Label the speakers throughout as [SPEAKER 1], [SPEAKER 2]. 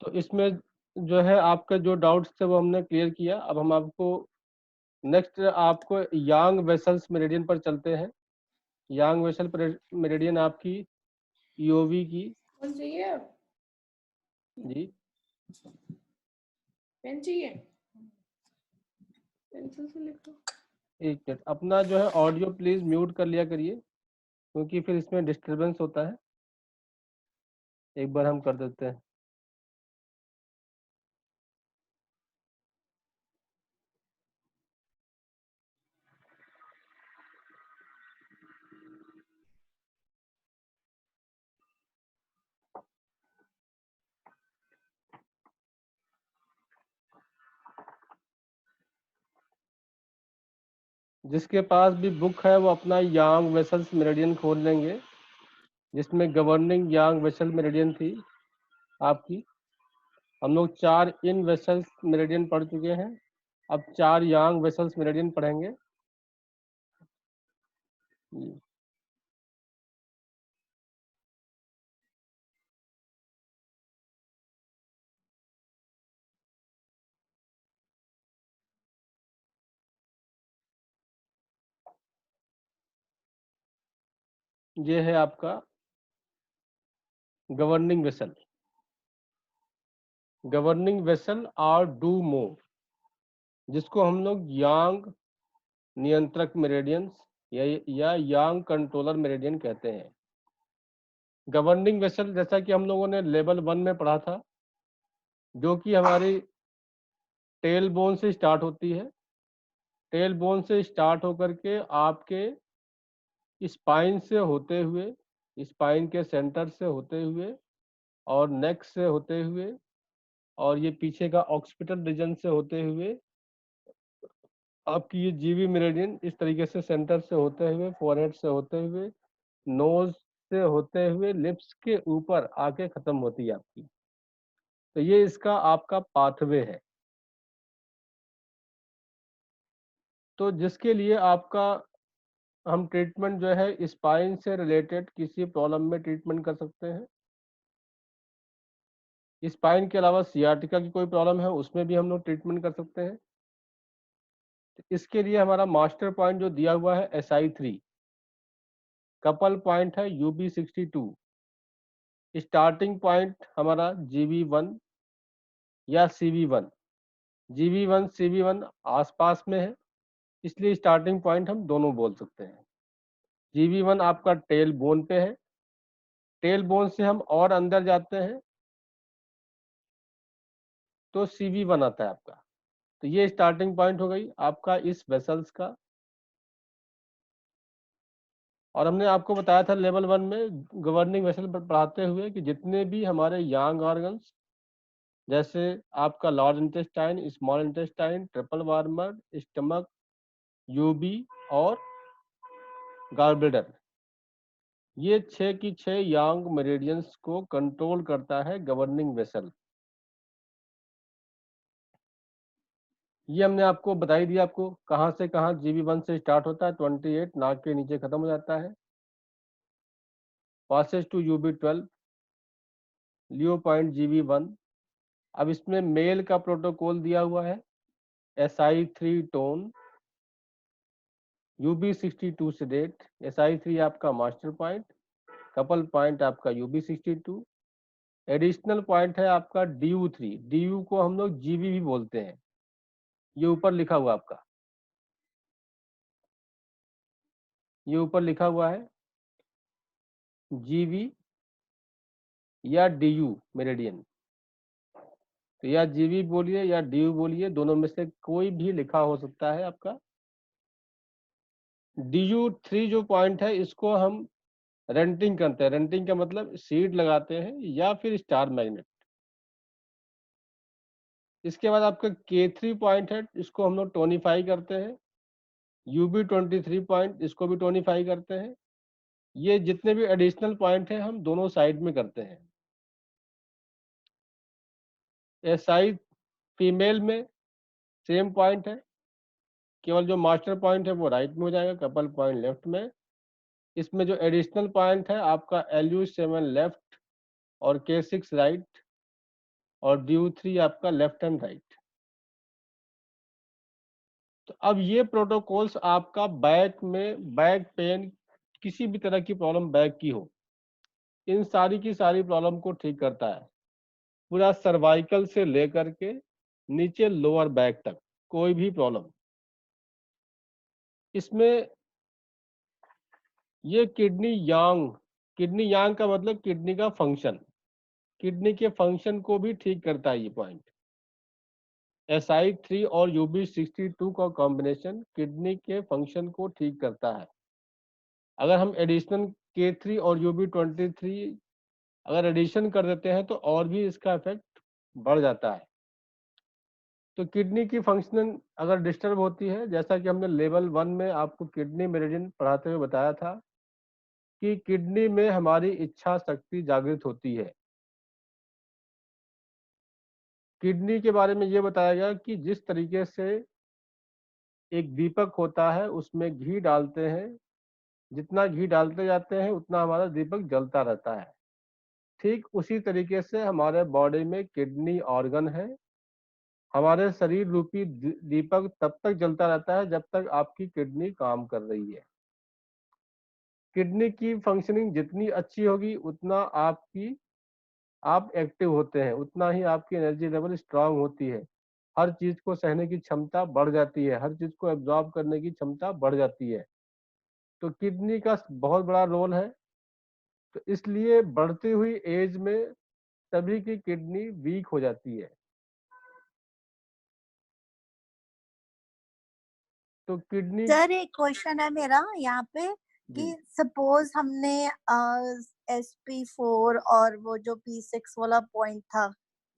[SPEAKER 1] तो इसमें जो है आपका जो डाउट्स थे वो हमने क्लियर किया। अब हम आपको नेक्स्ट आपको यांग वेसल्स मेरिडियन पर चलते हैं। यांग वेसल मेरिडियन आपकी ईओवी की।
[SPEAKER 2] कौन चाहिए?
[SPEAKER 1] जी
[SPEAKER 2] पेन चाहिए? पेंसिल से लिखो।
[SPEAKER 1] एक मिनट, अपना जो है ऑडियो प्लीज म्यूट कर लिया करिए, क्योंकि फिर इसमें डिस्टरबेंस होता है। एक बार हम कर देते हैं। जिसके पास भी बुक है वो अपना यांग वेसल्स मेरिडियन खोल लेंगे, जिसमें गवर्निंग यांग वेसल मेरिडियन थी आपकी। हम लोग 4 इन वेसल्स मेरिडियन पढ़ चुके हैं, अब 4 यांग वेसल्स मेरिडियन पढ़ेंगे। ये है आपका governing vessel. Governing vessel are do move, जिसको हम लोग यांग नियंत्रक मेरिडियंस या यांग कंट्रोलर मेरिडियन कहते हैं। गवर्निंग वेसल जैसा कि हम लोगों ने लेवल 1 में पढ़ा था, जो कि हमारी टेल बोन से स्टार्ट होती है। टेल बोन से स्टार्ट होकर के आपके स्पाइन से होते हुए, स्पाइन के सेंटर से होते हुए और नेक से होते हुए और ये पीछे का ऑक्सीपिटल रीजन से होते हुए आपकी ये जीवी मेरिडियन इस तरीके से सेंटर से होते हुए, फोरहेड से होते हुए, नोज से होते हुए, लिप्स के ऊपर आके खत्म होती है आपकी। तो ये इसका आपका पाथवे है। तो जिसके लिए आपका हम ट्रीटमेंट जो है स्पाइन से रिलेटेड किसी प्रॉब्लम में ट्रीटमेंट कर सकते हैं। स्पाइन के अलावा सियाटिका की कोई प्रॉब्लम है उसमें भी हम लोग ट्रीटमेंट कर सकते हैं। इसके लिए हमारा मास्टर पॉइंट जो दिया हुआ है SI3, कपल पॉइंट है UB62, स्टार्टिंग पॉइंट हमारा GB1 या CV1। GB1 CV1 आसपास में है, इसलिए स्टार्टिंग पॉइंट हम दोनों बोल सकते हैं। GB1 आपका टेल बोन पे है, टेल बोन से हम और अंदर जाते हैं तो CV1 आता है आपका। तो ये स्टार्टिंग पॉइंट हो गई आपका इस वेसल्स का। और हमने आपको बताया था लेवल 1 में गवर्निंग वेसल पर पढ़ाते हुए कि जितने भी हमारे यांग ऑर्गन्स, जैसे आपका large intestine, small intestine, triple warmer, stomach, UB और गार्बेडर, ये 6 की 6 यांग मेरिडियंस को कंट्रोल करता है गवर्निंग वेसल। ये हमने आपको बता ही दिया, आपको कहाँ से कहाँ GB1 से स्टार्ट होता है, 28 नाक के नीचे खत्म हो जाता है, Passage to UB12, Leo point GB1। अब इसमें मेल का प्रोटोकॉल दिया हुआ है SI3 tone, UB62 sedate. SI3 आपका मास्टर पॉइंट, कपल पॉइंट आपका UB62, एडिशनल पॉइंट है आपका DU3। DU को हम लोग GB भी बोलते हैं, ये ऊपर लिखा हुआ आपका, ये ऊपर लिखा हुआ है GB या DU मेरिडियन। तो या GB बोलिए या DU बोलिए, दोनों में से कोई भी लिखा हो सकता है आपका। DU3 जो पॉइंट है इसको हम रेंटिंग करते हैं, रेंटिंग का मतलब सीड लगाते हैं या फिर स्टार मैग्नेट। इसके बाद आपका K3 पॉइंट है, इसको हम लोग टोनिफाई करते हैं। UB23 पॉइंट, इसको भी टोनिफाई करते हैं। ये जितने भी एडिशनल पॉइंट हैं हम दोनों साइड में करते हैं। SI फीमेल में सेम पॉइंट है, केवल जो मास्टर पॉइंट है वो राइट में हो जाएगा, कपल पॉइंट लेफ्ट में। इसमें जो एडिशनल पॉइंट है आपका LU7 लेफ्ट और K6 राइट। और DO3 आपका लेफ्ट एंड राइट। तो अब ये प्रोटोकॉल्स आपका बैक में, बैक पेन, किसी भी तरह की प्रॉब्लम बैक की हो, इन सारी की सारी प्रॉब्लम को ठीक करता है, पूरा सर्वाइकल से लेकर के नीचे लोअर बैक तक कोई भी प्रॉब्लम। इसमें ये किडनी यांग का मतलब किडनी का फंक्शन, किडनी के फंक्शन को भी ठीक करता है ये पॉइंट। SI3 और UB62 का कॉम्बिनेशन किडनी के फंक्शन को ठीक करता है। अगर हम एडिशनल K3 और UB23 अगर एडिशन कर देते हैं तो और भी इसका इफेक्ट बढ़ जाता है। तो किडनी की फंक्शनिंग अगर डिस्टर्ब होती है, जैसा कि हमने लेवल 1 में आपको किडनी मेरिडियन पढ़ाते हुए बताया था कि किडनी में हमारी इच्छा शक्ति जागृत होती है। किडनी के बारे में ये बताया गया कि जिस तरीके से एक दीपक होता है, उसमें घी डालते हैं, जितना घी डालते जाते हैं उतना हमारा दीपक जलता रहता है। ठीक उसी तरीके से हमारे बॉडी में किडनी ऑर्गन है। हमारे शरीर रूपी दीपक तब तक जलता रहता है जब तक आपकी किडनी काम कर रही है। किडनी की फंक्शनिंग जितनी अच्छी होगी उतना आप एक्टिव होते हैं, उतना ही आपकी एनर्जी लेवल स्ट्रांग होती है, हर चीज को सहने की क्षमता बढ़ जाती है, हर चीज को एब्जॉर्ब करने की क्षमता बढ़ जाती है। तो किडनी का बहुत बड़ा रोल है। तो इसलिए बढ़ती हुई एज में सभी की किडनी वीक हो जाती है। तो किडनी
[SPEAKER 2] सर एक क्वेश्चन है मेरा यहाँ पे कि
[SPEAKER 1] जी
[SPEAKER 2] सपोज हमने SP4 और वो जो P6 वाला पॉइंट था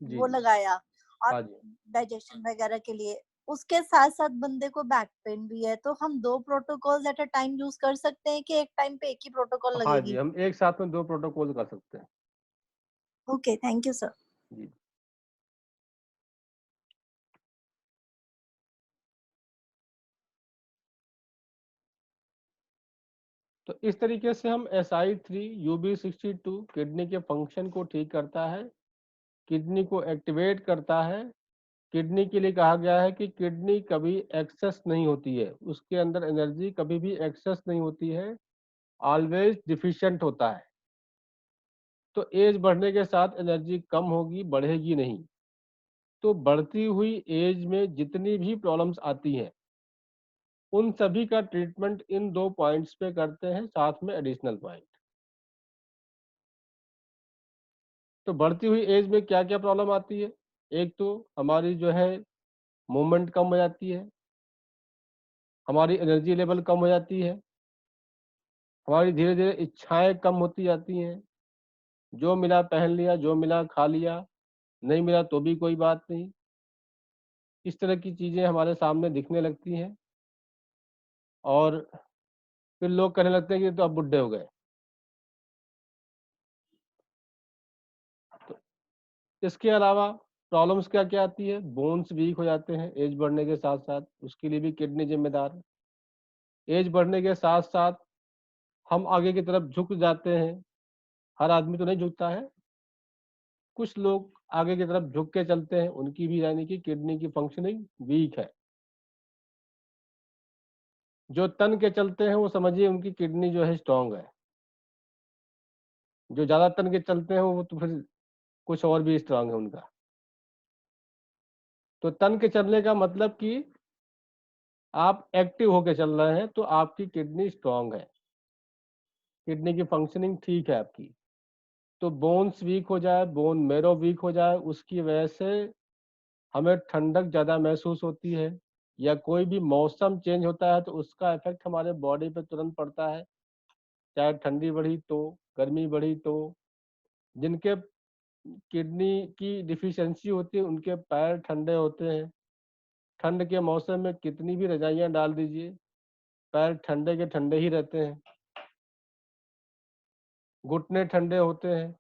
[SPEAKER 1] जी
[SPEAKER 2] वो
[SPEAKER 1] जी
[SPEAKER 2] लगाया और
[SPEAKER 1] हाँ जी
[SPEAKER 2] डाइजेशन वगैरह के लिए, उसके साथ साथ बंदे को बैक पेन भी है, तो हम दो protocols at a time use कर सकते हैं कि एक टाइम पे एक ही प्रोटोकॉल
[SPEAKER 1] हाँ जी,
[SPEAKER 2] लगेगी?
[SPEAKER 1] हम एक साथ में 2 प्रोटोकॉल कर सकते हैं।
[SPEAKER 2] Okay, thank you sir.
[SPEAKER 1] जी। तो इस तरीके से हम SI3 UB62 किडनी के फंक्शन को ठीक करता है, किडनी को एक्टिवेट करता है। किडनी के लिए कहा गया है कि किडनी कभी एक्सेस नहीं होती है, उसके अंदर एनर्जी कभी भी एक्सेस नहीं होती है, ऑलवेज डिफिशिएंट होता है। तो एज बढ़ने के साथ एनर्जी कम होगी, बढ़ेगी नहीं। तो बढ़ती हुई एज में जितनी भी प्रॉब्लम्स आती हैं उन सभी का ट्रीटमेंट इन 2 पॉइंट्स पे करते हैं, साथ में एडिशनल पॉइंट। तो बढ़ती हुई एज में क्या क्या प्रॉब्लम आती है? एक तो हमारी जो है मूवमेंट कम हो जाती है, हमारी एनर्जी लेवल कम हो जाती है, हमारी धीरे धीरे इच्छाएं कम होती जाती हैं, जो मिला पहन लिया, जो मिला खा लिया, नहीं मिला तो भी कोई बात नहीं, इस तरह की चीज़ें हमारे सामने दिखने लगती हैं। और फिर लोग कहने लगते हैं कि तो अब बुढ़े हो गए। तो इसके अलावा प्रॉब्लम्स क्या क्या आती है? बोन्स वीक हो जाते हैं एज बढ़ने के साथ साथ, उसके लिए भी किडनी जिम्मेदार है। एज बढ़ने के साथ साथ हम आगे की तरफ झुक जाते हैं, हर आदमी तो नहीं झुकता है, कुछ लोग आगे की तरफ झुक के चलते हैं, उनकी भी यानी कि किडनी की फंक्शनिंग वीक है। जो तन के चलते हैं वो समझिए उनकी किडनी जो है स्ट्रांग है, जो ज्यादा तन के चलते हैं वो तो फिर कुछ और भी स्ट्रांग है उनका। तो तन के चलने का मतलब कि आप एक्टिव होके चल रहे हैं तो आपकी किडनी स्ट्रांग है, किडनी की फंक्शनिंग ठीक है आपकी। तो बोन्स वीक हो जाए, बोन मेरो वीक हो जाए, उसकी वजह से हमें ठंडक ज़्यादा महसूस होती है, या कोई भी मौसम चेंज होता है तो उसका इफेक्ट हमारे बॉडी पे तुरंत पड़ता है, चाहे ठंडी बढ़ी तो, गर्मी बढ़ी तो। जिनके किडनी की डिफिशियंसी होती है उनके पैर ठंडे होते हैं, ठंड के मौसम में कितनी भी रजाइयाँ डाल दीजिए, पैर ठंडे के ठंडे ही रहते हैं, घुटने ठंडे होते हैं,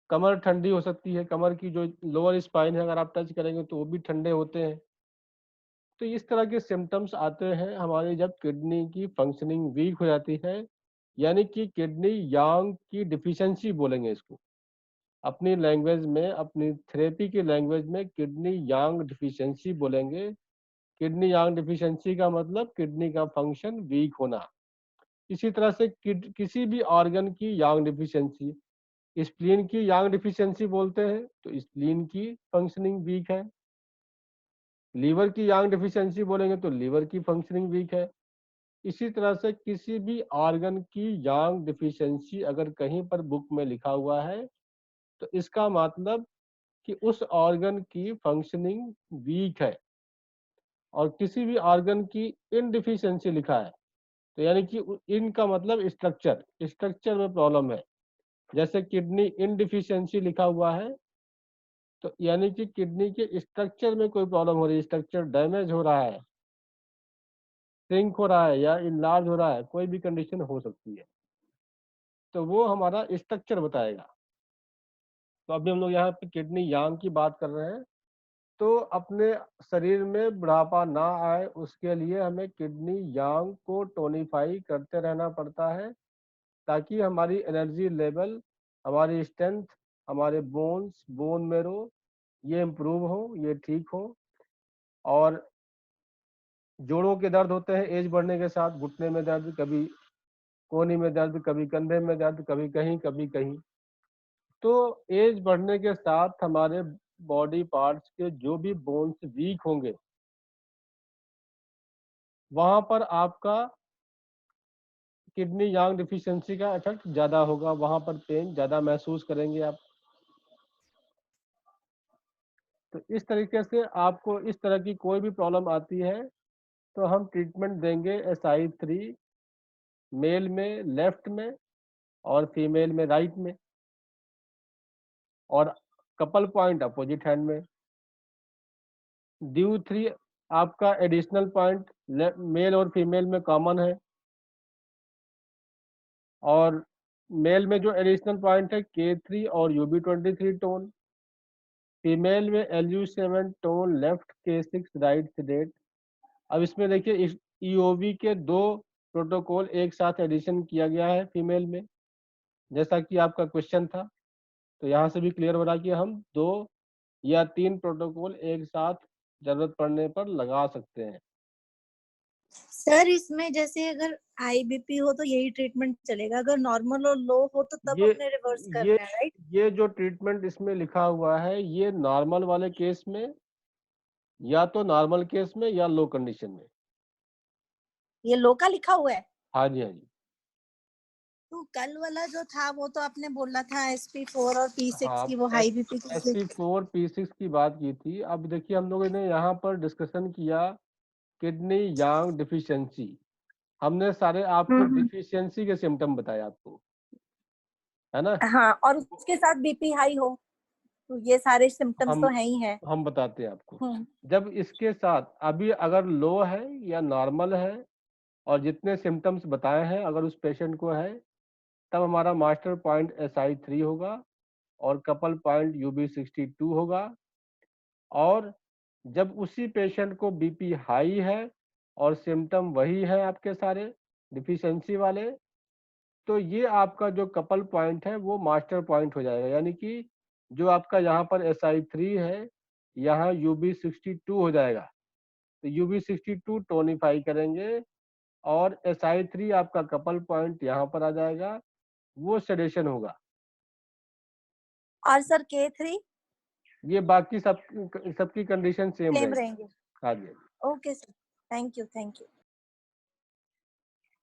[SPEAKER 1] कमर ठंडी हो सकती है, कमर की जो लोअर स्पाइन है अगर आप टच करेंगे तो वो भी ठंडे होते हैं। तो इस तरह के सिम्टम्स आते हैं हमारी जब किडनी की फंक्शनिंग वीक हो जाती है, यानी कि किडनी यांग की डिफिशियंसी बोलेंगे इसको। अपनी लैंग्वेज में, अपनी थेरेपी की लैंग्वेज में किडनी यांग डिफिशियंसी बोलेंगे। किडनी यांग डिफिशियंसी का मतलब किडनी का फंक्शन वीक होना। इसी तरह से किसी भी ऑर्गन की यांग डिफिशियंसी, स्प्लीन की यांग डिफिशियंसी बोलते हैं तो स्प्लीन की फंक्शनिंग वीक है। लीवर की यांग डिफिशियंसी बोलेंगे तो लीवर की फंक्शनिंग वीक है। इसी तरह से किसी भी ऑर्गन की यांग डिफिशियंसी अगर कहीं पर बुक में लिखा हुआ है तो इसका मतलब कि उस ऑर्गन की फंक्शनिंग वीक है। और किसी भी ऑर्गन की इनडिफिशियंसी लिखा है तो यानी कि इनका मतलब स्ट्रक्चर में प्रॉब्लम है। जैसे किडनी इनडिफिशियंसी लिखा हुआ है तो यानी कि किडनी के स्ट्रक्चर में कोई प्रॉब्लम हो रही है, स्ट्रक्चर डैमेज हो रहा है, श्रिंक हो रहा है या इनलार्ज हो रहा है, कोई भी कंडीशन हो सकती है, तो वो हमारा स्ट्रक्चर बताएगा। तो अभी हम लोग यहाँ पे किडनी यांग की बात कर रहे हैं। तो अपने शरीर में बुढ़ापा ना आए उसके लिए हमें किडनी यांग को टोनिफाई करते रहना पड़ता है, ताकि हमारी एनर्जी लेवल, हमारी स्ट्रेंथ, हमारे बोन्स, बोन मेरो ये इम्प्रूव हो, ये ठीक हो। और जोड़ों के दर्द होते हैं एज बढ़ने के साथ, घुटने में दर्द, कभी कोहनी में दर्द, कभी कंधे में दर्द, कभी कहीं कभी कहीं। तो एज बढ़ने के साथ हमारे बॉडी पार्ट्स के जो भी बोन्स वीक होंगे वहां पर आपका किडनी यांग डिफिशियंसी का इफेक्ट ज़्यादा होगा, वहां पर पेन ज़्यादा महसूस करेंगे आप। तो इस तरीके से आपको इस तरह की कोई भी प्रॉब्लम आती है तो हम ट्रीटमेंट देंगे SI3 मेल में लेफ्ट में और फीमेल में राइट में, और कपल पॉइंट अपोजिट हैंड में। DU3 आपका एडिशनल पॉइंट मेल और फीमेल में कॉमन है, और मेल में जो एडिशनल पॉइंट है K3 और UB23 टोन, फीमेल में LU7 tone left, K6 right sedate. अब इसमें देखिए EOB के 2 प्रोटोकॉल एक साथ एडिशन किया गया है फीमेल में, जैसा कि आपका क्वेश्चन था। तो यहाँ से भी क्लियर हो रहा है कि हम 2 या 3 प्रोटोकॉल एक साथ जरूरत पड़ने पर लगा सकते हैं।
[SPEAKER 2] सर इसमें जैसे अगर हाई बीपी हो तो यही ट्रीटमेंट चलेगा, अगर नॉर्मल और लो हो तो तब
[SPEAKER 1] ये
[SPEAKER 2] अपने रिवर्स
[SPEAKER 1] ये
[SPEAKER 2] करना है, राइट?
[SPEAKER 1] ये जो ट्रीटमेंट इसमें लिखा हुआ है ये नॉर्मल वाले केस में, या तो नॉर्मल केस में या लो कंडीशन में।
[SPEAKER 2] ये लो का लिखा हुआ है।
[SPEAKER 1] हाँ जी, हाँ जी।
[SPEAKER 2] तो कल वाला जो था वो तो आपने बोला था SP4 और P6
[SPEAKER 1] हाँ,
[SPEAKER 2] की, वो हाई बीपी की।
[SPEAKER 1] SP4 P6 की बात की थी। अब देखिए हम लोगों ने यहाँ पर डिस्कशन किया किडनी यांग डिफिशियंसी। हमने सारे आपको डिफिशियंसी के सिम्टम बताए आपको, है ना?
[SPEAKER 2] हाँ, और उसके साथ बीपी हाई हो तो ये सारे सिम्टम्स तो
[SPEAKER 1] हम
[SPEAKER 2] है ही है।
[SPEAKER 1] हम बताते हैं आपको। जब इसके साथ अभी अगर लो है या नॉर्मल है और जितने सिम्टम्स बताए हैं अगर उस पेशेंट को है, तब हमारा मास्टर पॉइंट SI3 होगा और कपल पॉइंट UB62 होगा। और जब उसी पेशेंट को बीपी हाई है और सिम्टम वही है आपके सारे डिफिशियंसी वाले, तो ये आपका जो कपल पॉइंट है वो मास्टर पॉइंट हो जाएगा। यानी कि जो आपका यहाँ पर SI3 है यहाँ UB62 हो जाएगा। तो UB62 टोनिफाई करेंगे और SI3 आपका कपल पॉइंट यहाँ पर आ जाएगा, वो सेडेशन होगा।
[SPEAKER 2] और सर K3
[SPEAKER 1] ये बाकी सबकी कंडीशन सेम
[SPEAKER 2] सेम
[SPEAKER 1] रहेगी।
[SPEAKER 2] रहेंगे।
[SPEAKER 1] हाँ जी।
[SPEAKER 2] Okay sir, thank you thank you.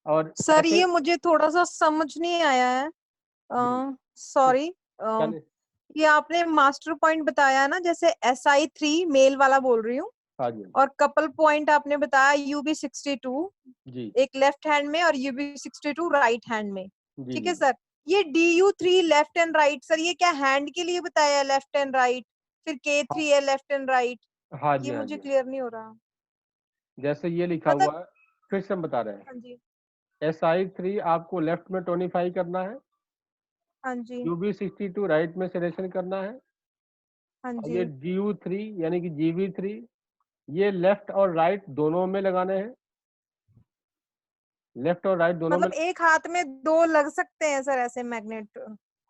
[SPEAKER 1] और
[SPEAKER 3] सर
[SPEAKER 1] ऐसे
[SPEAKER 3] ये मुझे थोड़ा सा समझ नहीं आया है,
[SPEAKER 1] जी
[SPEAKER 3] सॉरी।
[SPEAKER 1] क्या नहीं,
[SPEAKER 3] ये आपने मास्टर पॉइंट बताया ना, जैसे SI3 मेल वाला बोल रही हूँ,
[SPEAKER 1] हाँ जी
[SPEAKER 3] और कपल पॉइंट आपने बताया UB62
[SPEAKER 1] जी
[SPEAKER 3] एक लेफ्ट हैंड में और UB62 राइट हैंड में।
[SPEAKER 1] जी
[SPEAKER 3] ठीक
[SPEAKER 1] जी
[SPEAKER 3] है सर। ये DU3 left and right, sir ये क्या हैंड के लिए बताया है, लेफ्ट एंड राइट? फिर K3 है लेफ्ट एंड राइट,
[SPEAKER 1] हाँ जी
[SPEAKER 3] ये
[SPEAKER 1] हाँ
[SPEAKER 3] मुझे
[SPEAKER 1] जी।
[SPEAKER 3] क्लियर नहीं हो रहा।
[SPEAKER 1] जैसे ये लिखा
[SPEAKER 3] मतलब
[SPEAKER 1] हुआ है, फिर से हम बता रहे हैं।
[SPEAKER 3] हाँ जी,
[SPEAKER 1] SI3 आपको लेफ्ट में टोनिफाई करना है,
[SPEAKER 3] हाँ जी,
[SPEAKER 1] UB62 राइट में सिलेक्शन करना है,
[SPEAKER 3] हाँ
[SPEAKER 1] और
[SPEAKER 3] जी।
[SPEAKER 1] ये DU3 यानी कि GB3 ये लेफ्ट और राइट दोनों में लगाने हैं, लेफ्ट और राइट दोनों में।
[SPEAKER 3] मतलब एक हाथ में दो लग सकते हैं सर ऐसे मैग्नेट?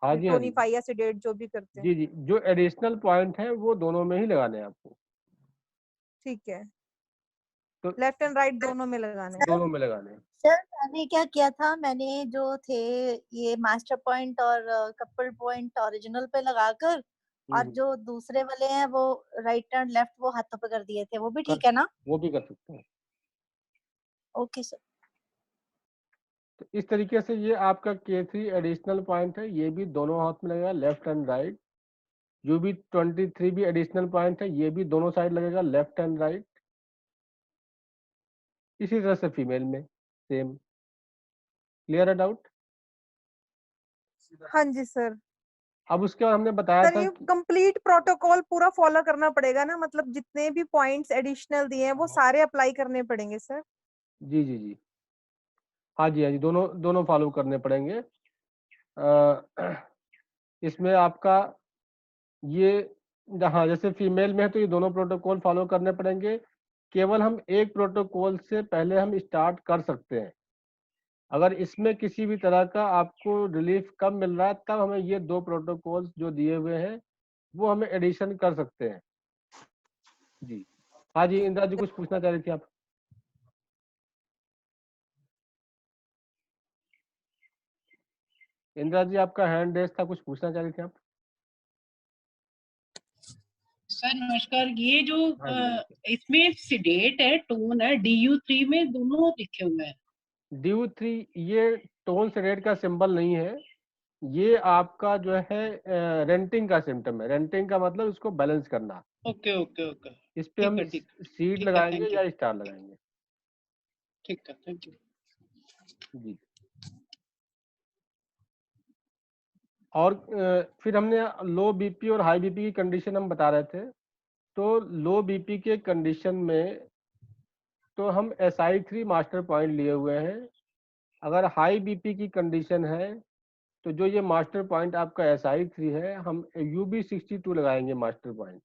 [SPEAKER 1] हाँ जी, हाँ जी,
[SPEAKER 3] टोनिफाई या सेडेट जो भी करते हैं।
[SPEAKER 1] जी जी, जो एडिशनल पॉइंट है वो दोनों में ही लगाने हैं आपको,
[SPEAKER 3] ठीक है,
[SPEAKER 1] तो
[SPEAKER 3] लेफ्ट एंड राइट दोनों में लगाने हैं।
[SPEAKER 1] दोनों में लगाने हैं।
[SPEAKER 2] सर मैंने क्या किया था, मैंने जो थे ये मास्टर पॉइंट और कपल पॉइंट ओरिजिनल पे लगाकर और
[SPEAKER 1] हम्म,
[SPEAKER 2] जो दूसरे वाले हैं वो राइट एंड लेफ्ट वो हाथों पे कर दिए थे, वो भी
[SPEAKER 1] कर
[SPEAKER 2] ठीक है ना?
[SPEAKER 1] वो भी कर सकते हैं।
[SPEAKER 2] Okay sir.
[SPEAKER 1] तो इस तरीके से ये आपका K3 एडिशनल पॉइंट है, ये भी दोनों हाथ में लगेगा, लेफ्ट एंड राइट। जो भी 23 भी एडिशनल पॉइंट है, ये भी दोनों साइड लगेगा, लेफ्ट एंड राइट। इसी तरह से फीमेल में सेम। क्लियर है डाउट?
[SPEAKER 3] हाँ जी सर।
[SPEAKER 1] अब उसके बाद हमने बताया
[SPEAKER 3] सर
[SPEAKER 1] था
[SPEAKER 3] ये
[SPEAKER 1] कि
[SPEAKER 3] कंप्लीट प्रोटोकॉल पूरा फॉलो करना पड़ेगा ना, मतलब जितने भी पॉइंट्स एडिशनल दिए हैं वो सारे अप्लाई करने पड़ेंगे सर?
[SPEAKER 1] जी जी जी, हाँ जी, हाँ जी, दोनों दोनों फॉलो करने पड़ेंगे। इसमें आपका ये, हाँ, जैसे फीमेल में है तो ये दोनों प्रोटोकॉल फॉलो करने पड़ेंगे। केवल हम एक प्रोटोकॉल से पहले हम स्टार्ट कर सकते हैं। अगर इसमें किसी भी तरह का आपको रिलीफ कम मिल रहा है, तब हमें ये दो प्रोटोकॉल्स जो दिए हुए हैं वो हमें एडिशन कर सकते हैं। जी, हाँ जी, इंदिरा जी कुछ पूछना चाह रही थी आप? इंदिरा जी आपका हैंड रेस था, कुछ पूछना चाह रही थी आप?
[SPEAKER 4] सर नमस्कार, ये जो
[SPEAKER 1] हाँ जी, हाँ जी।
[SPEAKER 4] इसमें सिडेट है, टोन है, DU3 में दोनों लिखे हुए हैं।
[SPEAKER 1] DU3 ये टोन सेडेट का सिंबल नहीं है, ये आपका जो है रेंटिंग का सिम्टम है। रेंटिंग का मतलब इसको बैलेंस करना।
[SPEAKER 4] ओके ओके ओके,
[SPEAKER 1] इस पे
[SPEAKER 4] ठीक
[SPEAKER 1] हम
[SPEAKER 4] है ठीक है
[SPEAKER 1] सीड
[SPEAKER 4] ठीक है,
[SPEAKER 1] लगाएंगे
[SPEAKER 4] थैंक यू,
[SPEAKER 1] या स्टार लगाएंगे।
[SPEAKER 4] ठीक है, थैंक यू।
[SPEAKER 1] जी, और फिर हमने लो बीपी और हाई बीपी की कंडीशन हम बता रहे थे। तो लो बीपी के कंडीशन में तो हम SI3 मास्टर पॉइंट लिए हुए हैं। अगर हाई बीपी की कंडीशन है तो जो ये मास्टर पॉइंट आपका SI3 है, हम UB62 लगाएंगे मास्टर पॉइंट।